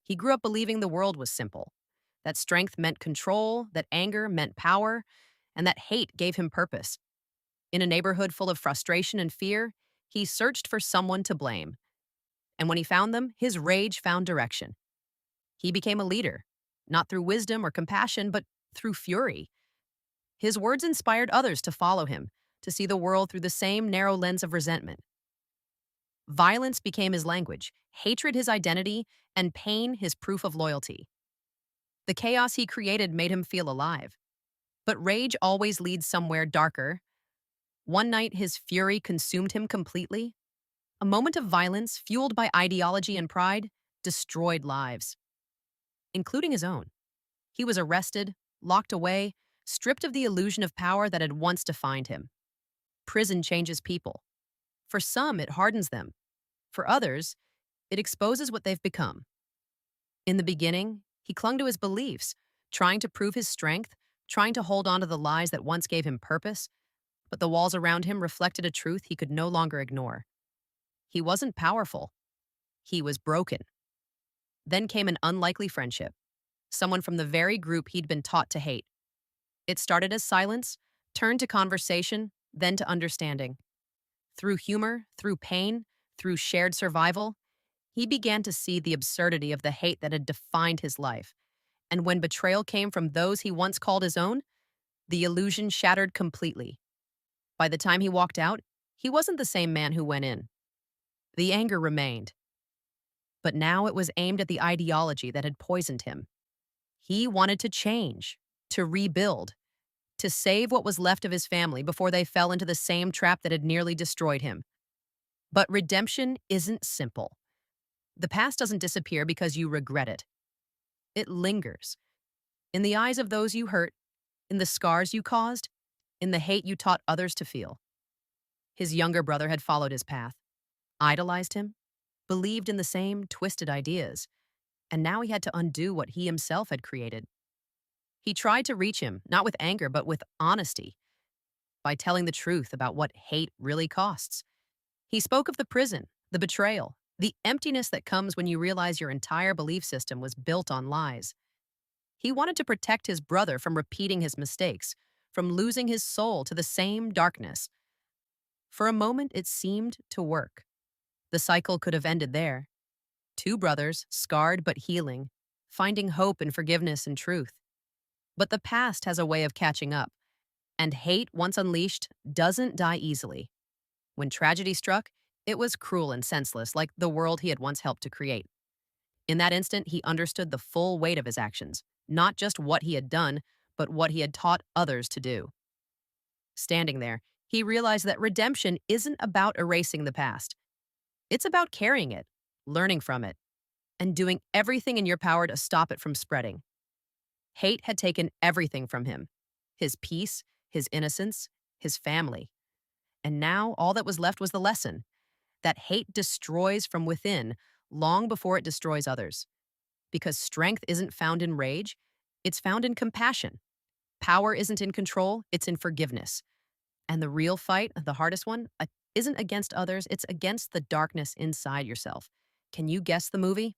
He grew up believing the world was simple, that strength meant control, that anger meant power, and that hate gave him purpose. In a neighborhood full of frustration and fear, he searched for someone to blame. And when he found them, his rage found direction. He became a leader, not through wisdom or compassion, but through fury. His words inspired others to follow him, to see the world through the same narrow lens of resentment. Violence became his language, hatred his identity, and pain his proof of loyalty. The chaos he created made him feel alive. But rage always leads somewhere darker. One night, his fury consumed him completely. A moment of violence, fueled by ideology and pride, destroyed lives, including his own. He was arrested, locked away, stripped of the illusion of power that had once defined him. Prison changes people. For some, it hardens them. For others, it exposes what they've become. In the beginning, he clung to his beliefs, trying to prove his strength, trying to hold on to the lies that once gave him purpose, but the walls around him reflected a truth he could no longer ignore. He wasn't powerful. He was broken. Then came an unlikely friendship, someone from the very group he'd been taught to hate. It started as silence, turned to conversation, then to understanding. Through humor, through pain, through shared survival, he began to see the absurdity of the hate that had defined his life. And when betrayal came from those he once called his own, the illusion shattered completely. By the time he walked out, he wasn't the same man who went in. The anger remained, but now it was aimed at the ideology that had poisoned him. He wanted to change, to rebuild, to save what was left of his family before they fell into the same trap that had nearly destroyed him. But redemption isn't simple. The past doesn't disappear because you regret it. It lingers. In the eyes of those you hurt, in the scars you caused, in the hate you taught others to feel. His younger brother had followed his path, idolized him, believed in the same twisted ideas, and now he had to undo what he himself had created. He tried to reach him, not with anger, but with honesty, by telling the truth about what hate really costs. He spoke of the prison, the betrayal, the emptiness that comes when you realize your entire belief system was built on lies. He wanted to protect his brother from repeating his mistakes, from losing his soul to the same darkness. For a moment, it seemed to work. The cycle could have ended there. Two brothers, scarred but healing, finding hope in forgiveness and truth. But the past has a way of catching up, and hate, once unleashed, doesn't die easily. When tragedy struck, it was cruel and senseless, like the world he had once helped to create. In that instant, he understood the full weight of his actions, not just what he had done, but what he had taught others to do. Standing there, he realized that redemption isn't about erasing the past. It's about carrying it, learning from it, and doing everything in your power to stop it from spreading. Hate had taken everything from him: his peace, his innocence, his family. And now all that was left was the lesson that hate destroys from within long before it destroys others. Because strength isn't found in rage, it's found in compassion. Power isn't in control, it's in forgiveness. And the real fight, the hardest one, isn't against others, it's against the darkness inside yourself. Can you guess the movie?